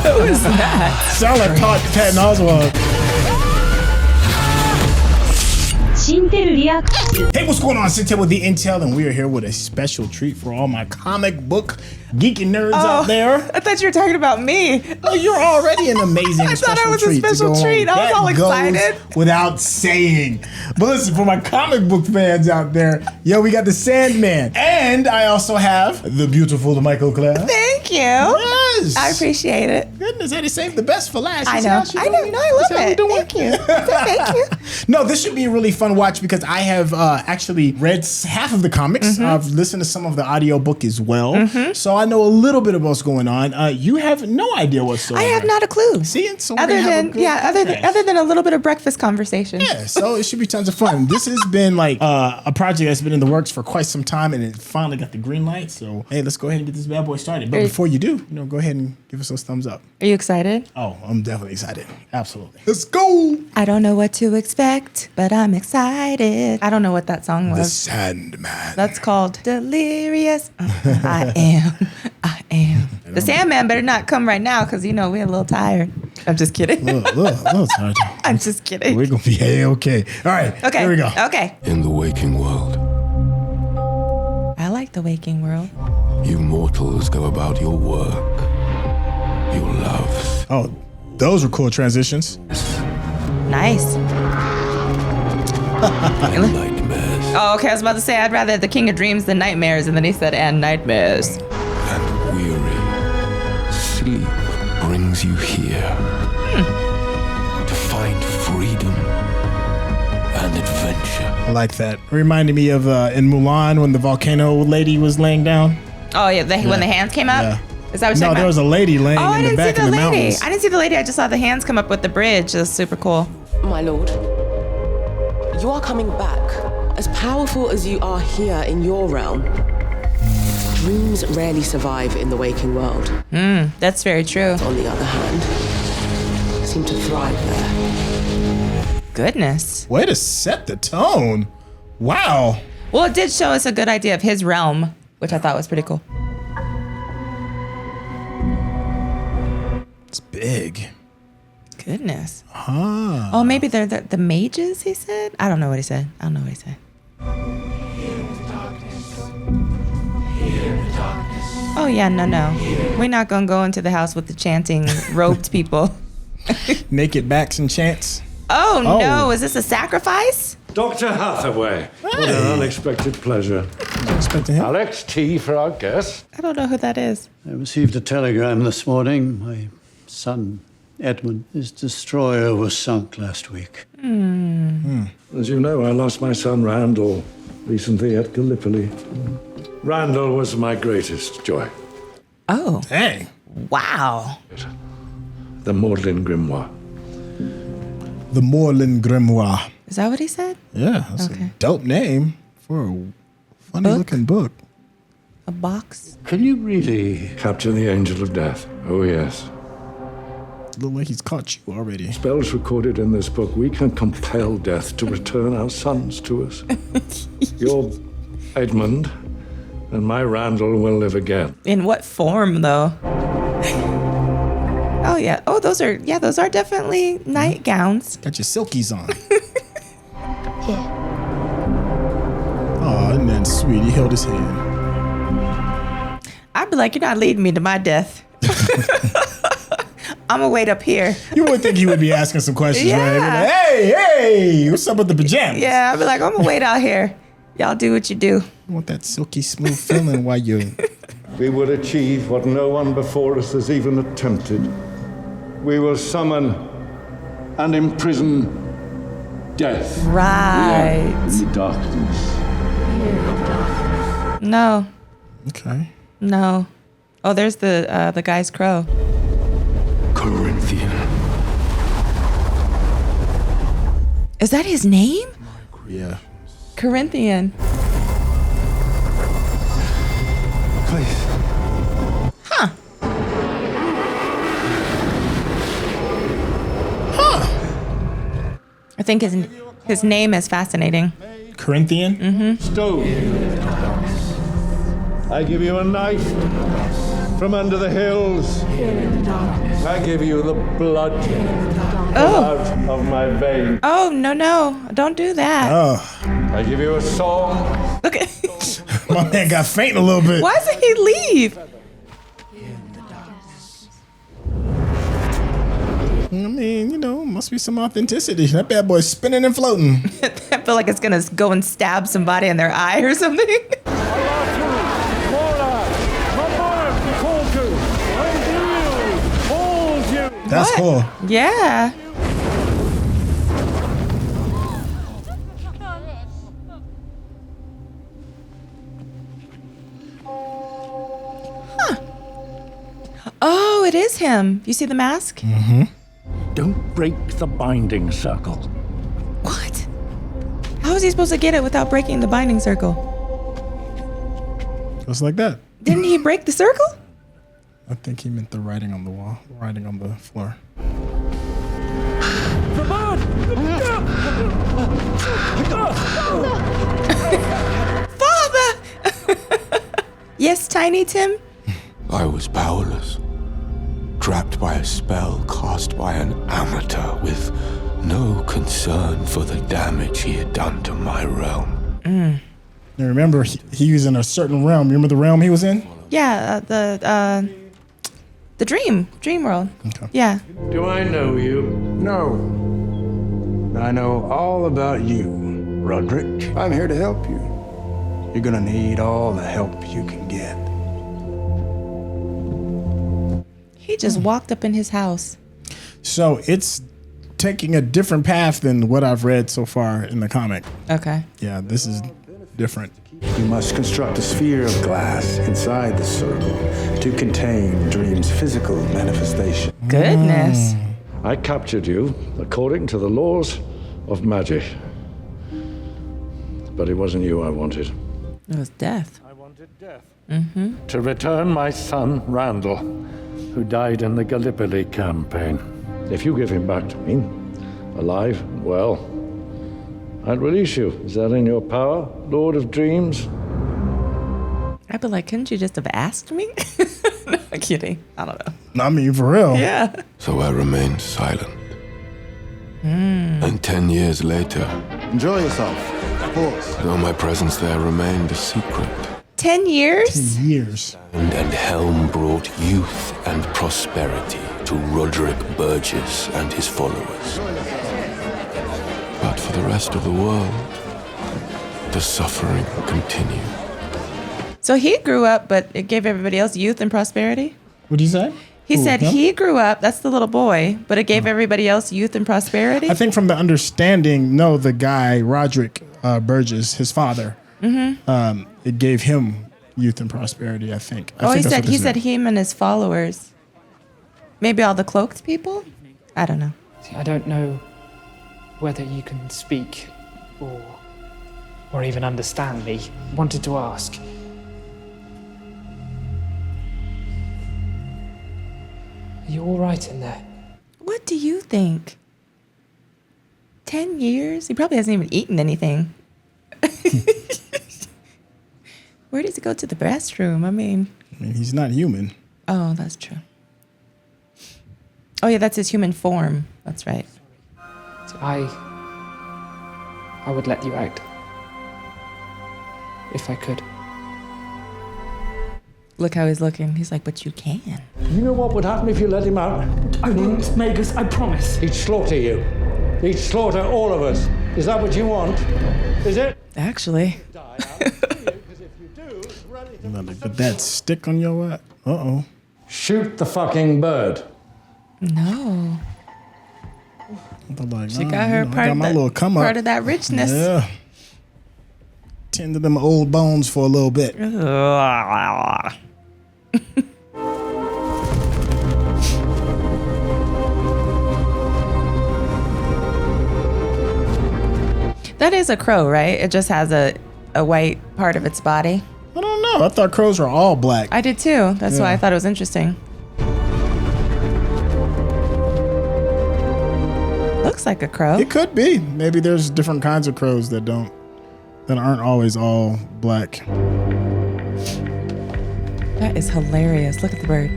Who is that? Sound like Patton Oswalt. Hey, what's going on? Syntell with the Intel, and we are here with a special treat for all my comic book geeking nerds out there. I thought you were talking about me. Oh, you're already an amazing I special thought I was treat. a special treat. I was all excited. Without saying. But listen, for my comic book fans out there, yo, we got the Sandman. And I also have the beautiful Mikel-Claire. Thank you. Yes. I appreciate it. Goodness, they saved the best for last. I know. I love it. Thank you. Thank you. No, this should be a really fun watch because I have actually read half of the comics. I've listened to some of the audiobook as well. So I know a little bit of what's going on. You have no idea whatsoever. I have not a clue. See, and so other than a little bit of breakfast conversation. Yeah, so it should be tons of fun. This has been like a project that's been in the works for quite some time, and it finally got the green light. So hey, let's go ahead and get this bad boy started. But before you do, go ahead and give us those thumbs up. Are you excited? Oh, I'm definitely excited. Absolutely. Let's go. I don't know what to expect, but I'm excited. I don't know what that song was. The Sandman. That's called Delirious. I am. The Sandman better not come right now because, we're a little tired. I'm just kidding. A little tired. I'm just kidding. We're going to be A-okay. All right. Okay. Here we go. Okay. In the waking world, I like the waking world. you mortals go about your work, your loves. Oh, those were cool transitions. Nice. And nightmares. Oh, okay. I was about to say I'd rather the King of Dreams than Nightmares, and then he said, and Nightmares. And weary. Sleep brings you here. To find freedom and adventure. I like that. It reminded me of in Mulan when the volcano lady was laying down. Oh, yeah. When the hands came up? Yeah. Is that what you're No, talking there about? was a lady laying in the back of the mountains. I didn't see the lady. I just saw the hands come up with the bridge. It was super cool. My lord, you are coming back. As powerful as you are here in your realm, dreams rarely survive in the waking world. That's very true. On the other hand, seem to thrive there. Goodness. Way to set the tone. Wow. Well, it did show us a good idea of his realm, which I thought was pretty cool. It's big. Goodness. Huh. Oh, maybe they're the mages, he said? I don't know what he said. Oh, yeah, no. We're not going to go into the house with the chanting robed people. Naked backs and chants. Oh, no. Is this a sacrifice? Dr. Hathaway, what an unexpected pleasure. Expecting him. Alex, tea for our guest. I don't know who that is. I received a telegram this morning. My son, Edmund, his destroyer was sunk last week. As you know, I lost my son Randall recently at Gallipoli. Randall was my greatest joy. Oh. Dang. Wow. The Maudlin Grimoire. The Moreland Grimoire. Is that what he said? Yeah, that's Okay. a dope name for a funny-looking book. A box? Can you really? Capture the Angel of Death. Oh, yes. Look like he's caught you already. Spells recorded in this book, we can compel death to return our sons to us. Your Edmund and my Randall will live again. In what form, though? Oh, yeah. Oh, those are definitely nightgowns. Got your silkies on. Oh, isn't that sweet? He held his hand. I'd be like, you're not leading me to my death. I'm going to wait up here. You would think he would be asking some questions, Yeah. right? He'd be like, hey, what's up with the pajamas? Yeah, I'd be like, I'm going to wait out here. Y'all do what you do. You want that silky smooth feeling while you're... We will achieve what no one before us has even attempted. We will summon and imprison death. Right. In the darkness. No. Okay. No. Oh, there's the guy's crow. Corinthian. Is that his name? Yeah. Corinthian. Please. Huh. I think his name is fascinating. Corinthian? Stone. I give you a knife from under the hills. I give you the blood Oh. out of my veins. Oh, no. Don't do that. Oh, I give you a song. Look at my man got faint a little bit. Why doesn't he leave? I mean, must be some authenticity. That bad boy's spinning and floating. I feel like it's gonna go and stab somebody in their eye or something. That's What? cool. Yeah. Huh. Oh, it is him. You see the mask? Don't break the binding circle. What? How is he supposed to get it without breaking the binding circle? Just like that. Didn't he break the circle? I think he meant the writing on the wall, writing on the floor. Father! Yes, Tiny Tim? I was powerless, trapped by a spell cast by an amateur with no concern for the damage he had done to my realm. And remember, he was in a certain realm. Remember the realm he was in? Yeah, the dream world. Okay. Yeah. Do I know you? No. I know all about you, Roderick. I'm here to help you. You're gonna need all the help you can get. He just walked up in his house. So it's taking a different path than what I've read so far in the comic. Okay. Yeah, this is different. You must construct a sphere of glass inside the circle to contain Dream's physical manifestation. Goodness. I captured you according to the laws of magic. But it wasn't you I wanted. It was death. I wanted death. To return my son, Randall, who died in the Gallipoli campaign. If you give him back to me, alive and well, I'd release you. Is that in your power, Lord of Dreams? I'd be like, couldn't you just have asked me? No, I'm kidding. I don't know. I mean, for real. Yeah. So I remained silent. And 10 years later, Enjoy yourself, of course. though my presence there remained a secret, 10 years? Years. and Helm brought youth and prosperity to Roderick Burgess and his followers. But for the rest of the world, the suffering continued. So he grew up, but it gave everybody else youth and prosperity? What'd you say? He Who, said him? he grew up, that's the little boy, but it gave everybody else youth and prosperity? I think from the understanding, no, the guy, Roderick Burgess, his father, it gave him youth and prosperity, I think. I Oh, think that's what he this said is. him and his followers. Maybe all the cloaked people? I don't know. See, I don't know whether you can speak or even understand me. Wanted to ask. Are you all right in there? What do you think? 10 years? He probably hasn't even eaten anything. Where does he go to the restroom? I mean, He's not human. oh, that's true. Oh, yeah, that's his human form. That's right. See, I would let you out. If I could. Look how he's looking. He's like, but you can. You know what would happen if you let him out? I won't, Magus, I promise. He'd slaughter you. He'd slaughter all of us. Is that what you want? Is it? Actually. You about to put that stick on your what? Uh-oh. Shoot the fucking bird. No. I'm like, She got her I part, got my little come part up. of that richness. Yeah. Tend to them old bones for a little bit. That is a crow, right? It just has a white part of its body. I don't know. I thought crows were all black. I did too. That's why I thought it was interesting. Looks like a crow. It could be. Maybe there's different kinds of crows that aren't always all black. That is hilarious. Look at the bird.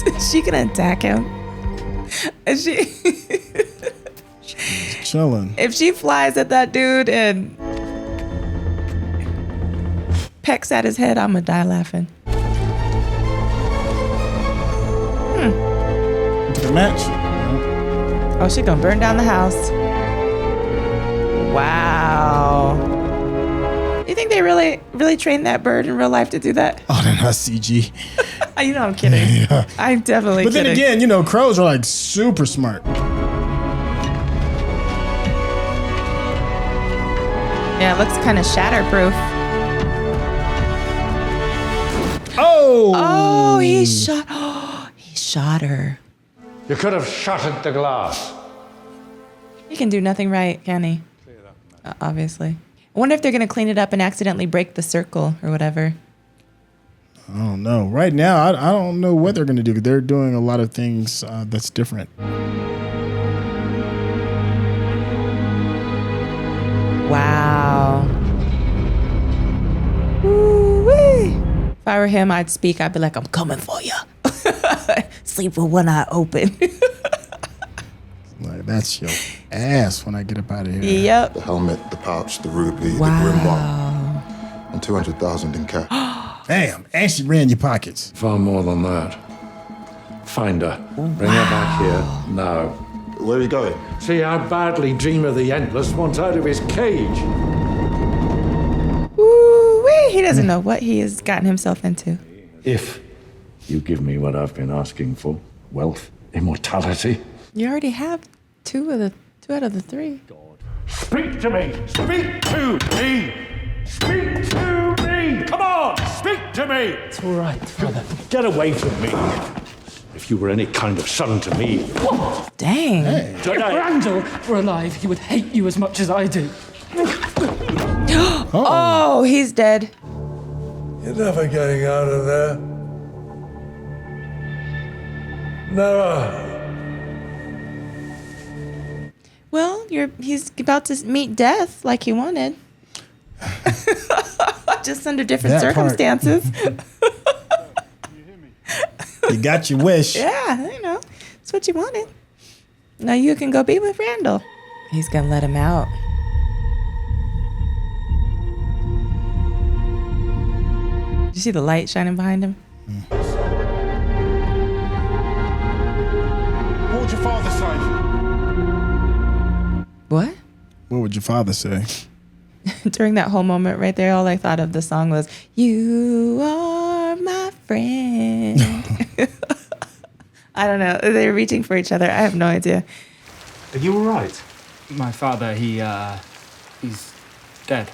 Is she gonna attack him? Is she? She's chilling. If she flies at that dude and pecks at his head, I'm gonna die laughing. The match. Oh, she gonna burn down the house. Wow. You think they really trained that bird in real life to do that? Oh, they're not CG. You know I'm kidding. Yeah. I'm definitely But kidding. then again, you know, crows are like super smart. Yeah, it looks kind of shatterproof. Oh! Oh, he shot. Oh, he shot her. You could have shattered the glass. He can do nothing right, can he? Obviously. I wonder if they're gonna clean it up and accidentally break the circle or whatever. I don't know. Right now, I don't know what they're going to do. They're doing a lot of things that's different. Wow. Woo-wee. If I were him, I'd speak. I'd be like, I'm coming for you. Sleep with one eye open. Like, that's your ass when I get up out of here. Yep. The helmet, the pouch, the rupee, the Wow. grimoire, and 200,000 in cash. Damn, and she ran your pockets. Far more than that. Find her. Bring her back here now. Where are you going? See how badly Dreamer the Endless wants out of his cage. Woo-wee. He doesn't know what he has gotten himself into. If you give me what I've been asking for, wealth, immortality. You already have two out of the three. Speak to me! Speak to me! Speak to me! Come on! Speak to me! It's all right, Father. Get away from me. If you were any kind of son to me. Dang. Hey. If Randall were alive, he would hate you as much as I do. Oh, he's dead. You're never getting out of there. Never. Well, he's about to meet death like he wanted. Just under different That part. circumstances. You got your wish. Yeah, you know, it's what you wanted. Now you can go be with Randall. He's gonna let him out. You see the light shining behind him? What would your father say? What? What would your father say? During that whole moment right there, all I thought of the song was, "You are my friend." I don't know. They're reaching for each other. I have no idea. Are you all right? My father, he's dead.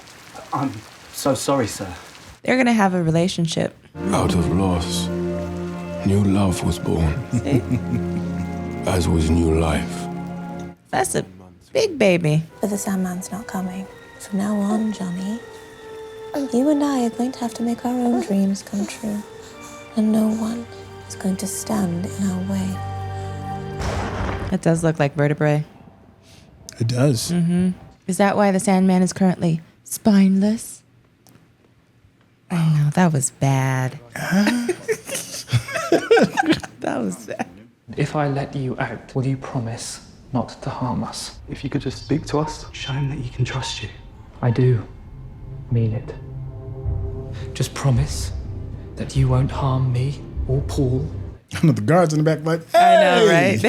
I'm so sorry, sir. They're gonna have a relationship. Out of loss, new love was born, See? as was new life. That's a big baby. But the Sandman's not coming. From now on, Johnny, you and I are going to have to make our own dreams come true. And no one is going to stand in our way. It does look like vertebrae. It does. Mm-hmm. Is that why the Sandman is currently spineless? I know, that was bad. That was bad. If I let you out, will you promise not to harm us? If you could just speak to us, show him that he can trust you. I do mean it. Just promise that you won't harm me or Paul. I know the guards in the back like, hey! I know, right?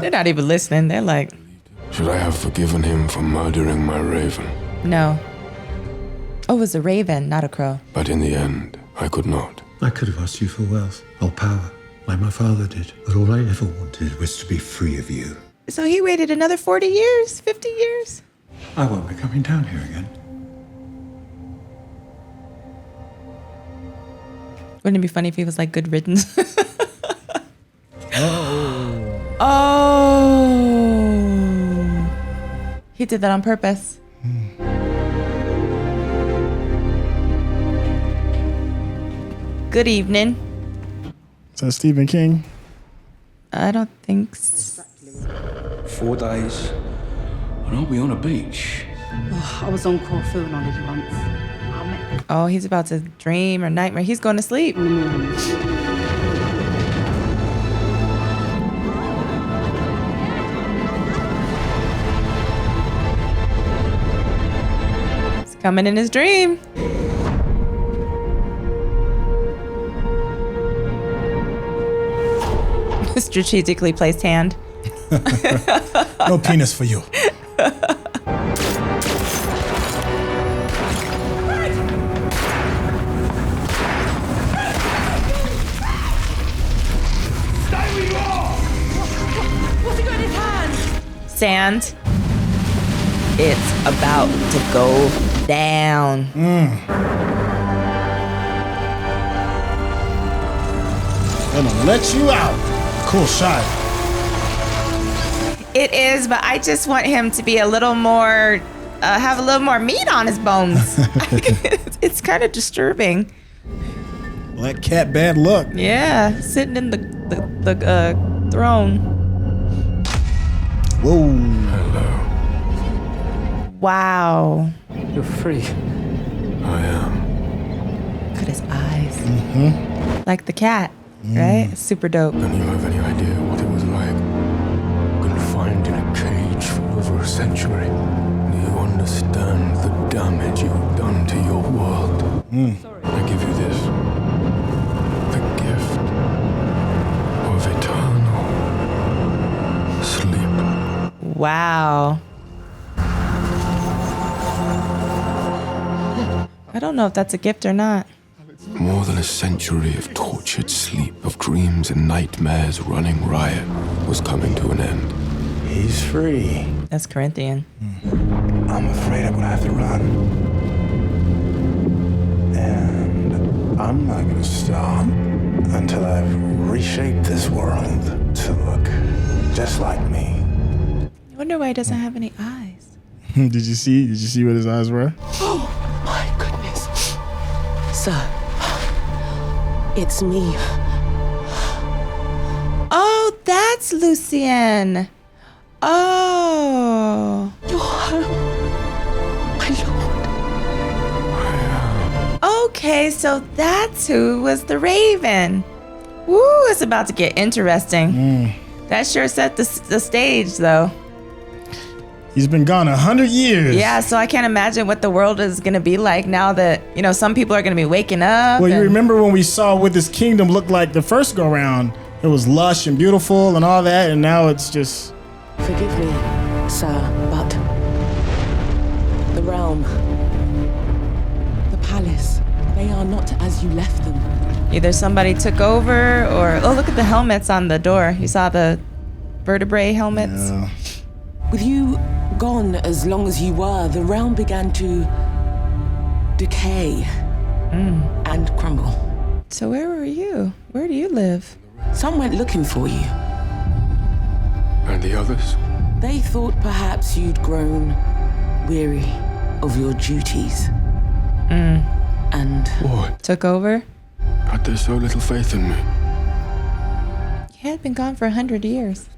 They're not even listening. They're like, Should I have forgiven him for murdering my raven? no. Oh, it was a raven, not a crow. But in the end, I could not. I could have asked you for wealth or power, like my father did. But all I ever wanted was to be free of you. So he waited another 40 years, 50 years? I won't be coming down here again. Wouldn't it be funny if he was like, good riddance? Oh. Oh. He did that on purpose. Good evening. Is that Stephen King? I don't think so. 4 days, and I'll be on a beach. I was on Corfu on holiday once. I met Oh, he's about to dream or nightmare. He's going to sleep. It's coming in his dream. Strategically placed hand. No penis for you. What's he got in his hand? Sand. It's about to go down. Gonna let you out. Cool shot. It is, but I just want him to be a little more, have a little more meat on his bones. It's kind of disturbing. Black cat, bad luck. Yeah, sitting in the throne. Whoa. Hello. Wow. You're free. I am. Look at his eyes. Like the cat, right? Super dope. And you have any idea what it was like? Confined in a cage for over a century. Do you understand the damage you've done to your world? I give you this. The gift of eternal sleep. Wow. I don't know if that's a gift or not. More than a century of tortured sleep, of dreams and nightmares running riot, was coming to an end. He's free. That's Corinthian. I'm afraid I'm gonna have to run. And I'm not gonna stop until I've reshaped this world to look just like me. I wonder why he doesn't have any eyes. Did you see what his eyes were? Oh, my goodness. Sir, it's me. Oh, that's Lucien. Oh. You're home, my lord. Okay, so that's who was the Raven. Woo, it's about to get interesting. That sure set the stage, though. He's been gone 100 years. Yeah, so I can't imagine what the world is going to be like now that, some people are going to be waking up. Well, you remember when we saw what this kingdom looked like the first go round? It was lush and beautiful and all that, and now it's just... Forgive me, sir, but the realm, the palace, they are not as you left them. Either somebody took over or... Oh, look at the helmets on the door. You saw the vertebrae helmets? Yeah. With you gone as long as you were, the realm began to decay and crumble. So where were you? Where do you live? Some went looking for you. And the others? They thought perhaps you'd grown weary of your duties. And What? Took over? Had they so little faith in me? He had been gone for 100 years.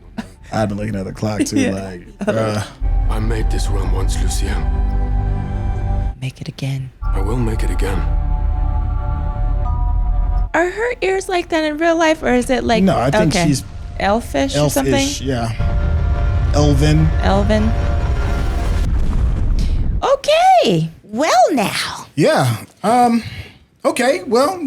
I've been looking at the clock too, Yeah. I made this realm once, Lucien. Make it again. I will make it again. Are her ears like that in real life, or is it like... No, I think she's... elfish or something? Elfish, yeah. Elven. Okay. Well now. Yeah. Okay, well,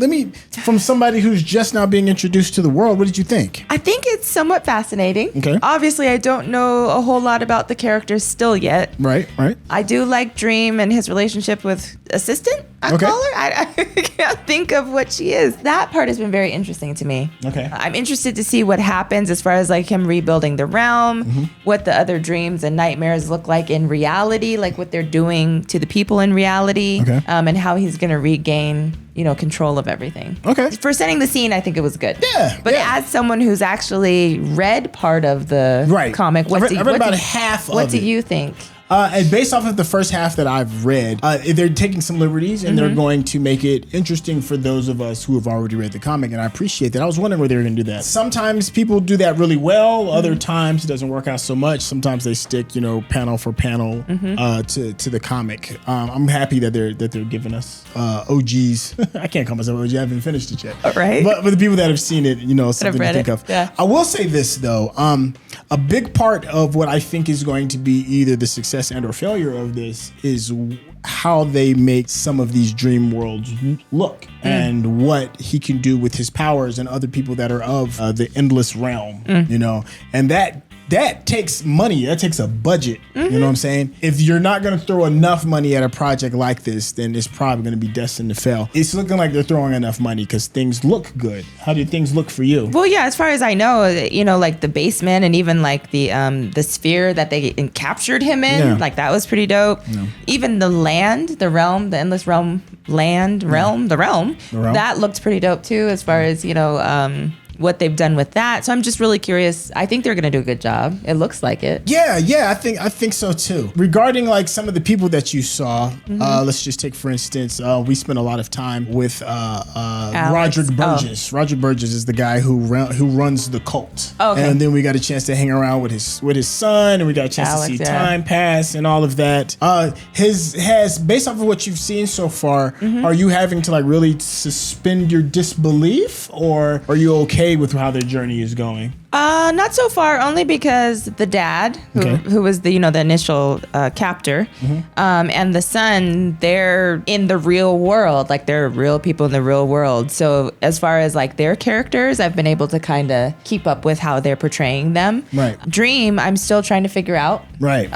from somebody who's just now being introduced to the world, what did you think? I think it's somewhat fascinating. Okay. Obviously, I don't know a whole lot about the characters still yet. Right. I do like Dream and his relationship with Assistant, I call her. I can't think of what she is. That part has been very interesting to me. Okay. I'm interested to see what happens as far as like him rebuilding the realm, what the other dreams and nightmares look like in reality, like what they're doing to the people in reality, and how he's going to regain control of everything. Okay. For setting the scene, I think it was good. Yeah. But as someone who's actually read part of the comic, I read about half of it. What do you think? And based off of the first half that I've read, they're taking some liberties and they're going to make it interesting for those of us who have already read the comic, and I appreciate that. I was wondering where they were going to do that. Sometimes people do that really well. Other times it doesn't work out so much. Sometimes they stick, panel for panel to the comic. I'm happy that they're giving us OGs. I can't call myself OG. I haven't finished it yet. All right. But the people that have seen it, something to think of. Yeah. I will say this though. A big part of what I think is going to be either the success and or failure of this is how they make some of these dream worlds look and what he can do with his powers and other people that are of the endless realm, and that takes money. That takes a budget. You know what I'm saying? If you're not going to throw enough money at a project like this, then it's probably going to be destined to fail. It's looking like they're throwing enough money because things look good. How do things look for you? Well, yeah, as far as I know, like the basement and even like the sphere that they captured him in, like that was pretty dope. Yeah. Even the land, the realm, the endless realm, the realm, that looked pretty dope too, as far as, what they've done with that. So I'm just really curious. I think they're going to do a good job. It looks like it. Yeah, I think so too. Regarding like some of the people that you saw, let's just take for instance, we spent a lot of time with Roderick Burgess. Roderick Burgess is the guy who runs the cult. Oh, okay. And then we got a chance to hang around with his son, and we got a chance to see time pass and all of that. Based off of what you've seen so far, are you having to like really suspend your disbelief, or are you okay with how their journey is going? Not so far, only because the dad, who was the initial captor, and the son, they're in the real world, like they're real people in the real world. So as far as like their characters, I've been able to kind of keep up with how they're portraying them. Right. Dream, I'm still trying to figure out. Right.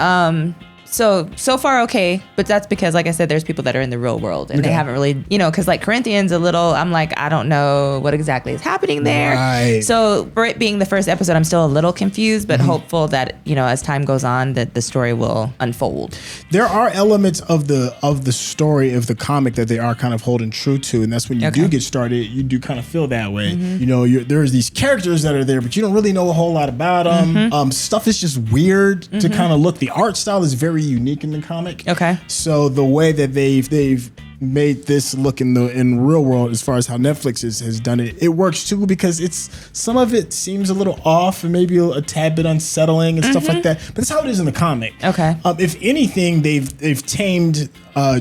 So far okay, but that's because, like I said, there's people that are in the real world and they haven't really, because like Corinthians I'm like, I don't know what exactly is happening there. Right. So for it being the first episode, I'm still a little confused, but hopeful that, as time goes on, that the story will unfold. There are elements of the story of the comic that they are kind of holding true to, and that's when you do get started, you do kind of feel that way. There's these characters that are there, but you don't really know a whole lot about them. Stuff is just weird to kind of look. The art style is very unique in the comic. Okay. So the way that they've made this look in real world, as far as how Netflix has done it, it works too, because some of it seems a little off and maybe a tad bit unsettling and stuff like that. But that's how it is in the comic. Okay. If anything, they've tamed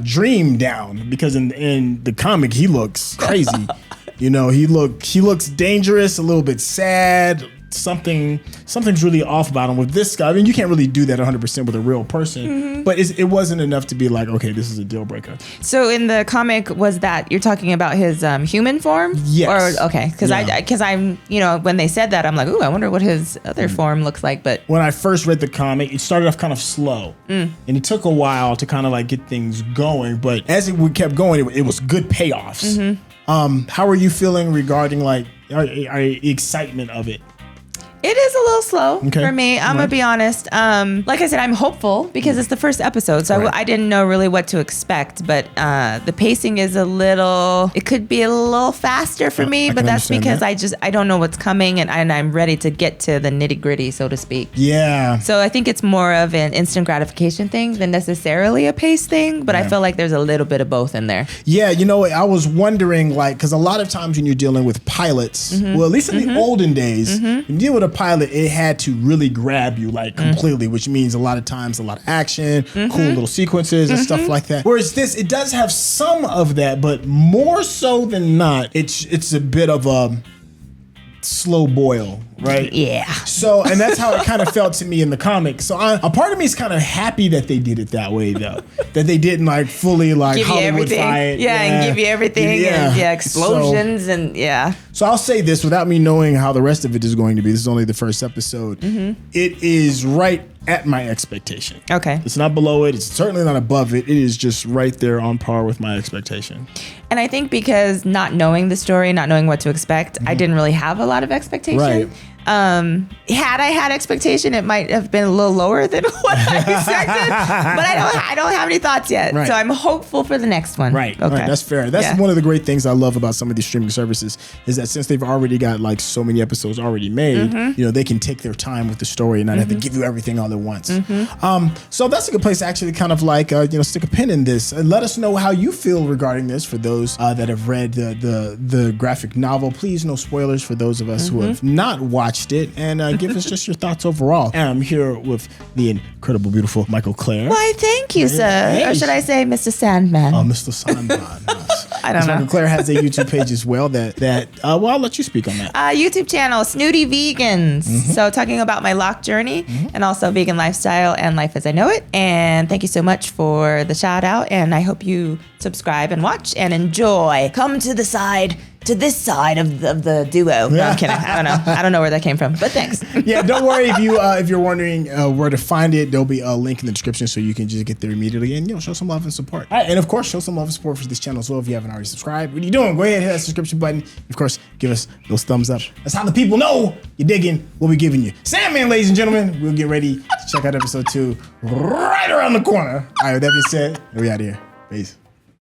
Dream down, because in the comic he looks crazy. He looks dangerous, a little bit sad. Something's really off about him. With this guy, I mean, you can't really do that 100% with a real person, but it wasn't enough to be like, okay, this is a deal breaker. So in the comic, was that you're talking about his human form? Yes. Or okay, because I'm when they said that, I'm like, ooh, I wonder what his other form looks like. But when I first read the comic, it started off kind of slow, and it took a while to kind of like get things going. But as we kept going, it was good payoffs. How are you feeling regarding like our excitement of it? It is a little slow for me. I'm going to be honest. Like I said, I'm hopeful because it's the first episode. So I didn't know really what to expect. But the pacing is it could be a little faster for me. But that's because I don't know what's coming. And I'm ready to get to the nitty gritty, so to speak. Yeah. So I think it's more of an instant gratification thing than necessarily a pace thing. But I feel like there's a little bit of both in there. Yeah. I was wondering, like, because a lot of times when you're dealing with pilots, well, at least in the olden days, when you deal with a pilot, it had to really grab you like completely, which means a lot of times a lot of action, cool little sequences and stuff like that. Whereas this, it does have some of that, but more so than not, it's a bit of a slow boil, right? Yeah. So, and that's how it kind of felt to me in the comic. So a part of me is kind of happy that they did it that way, though. That they didn't like fully like give Hollywood fight. Yeah, and give you everything. Yeah. And explosions and yeah. So I'll say this without me knowing how the rest of it is going to be. This is only the first episode. It is right at my expectation. Okay. It's not below it. It's certainly not above it. It is just right there on par with my expectation. And I think because not knowing the story, not knowing what to expect, I didn't really have a lot of expectation. Right. Had I had expectation, it might have been a little lower than what I expected. But I don't have any thoughts yet. Right. So I'm hopeful for the next one. Right. Okay. Right. That's fair. That's one of the great things I love about some of these streaming services is that since they've already got like so many episodes already made, you know, they can take their time with the story and not have to give you everything all at once. So that's a good place to actually kind of like, you know, stick a pin in this and let us know how you feel regarding this for those that have read the graphic novel. Please, no spoilers for those of us who have not watched it, and give us just your thoughts overall. And I'm here with the incredible, beautiful Mikel-Claire. Why, thank you, sir. Hey. Or should I say Mr. Sandman? Oh, Mr. Sandman. Yes. I don't know. Mikel-Claire has a YouTube page as well that well, I'll let you speak on that. YouTube channel, Snooty Vegans. So talking about my lock journey and also vegan lifestyle and life as I know it. And thank you so much for the shout out. And I hope you subscribe and watch and enjoy. Come to this side of the duo. No, I'm kidding. I don't know where that came from, but thanks. Yeah, don't worry if you're wondering where to find it. There'll be a link in the description so you can just get there immediately and, you know, show some love and support. All right, and of course, show some love and support for this channel as well if you haven't already subscribed. What are you doing? Go ahead, hit that subscription button. Of course, give us those thumbs up. That's how the people know you're digging what we're giving you. Sandman, ladies and gentlemen, we'll get ready to check out episode 2 right around the corner. All right, with that being said, we out here. Peace.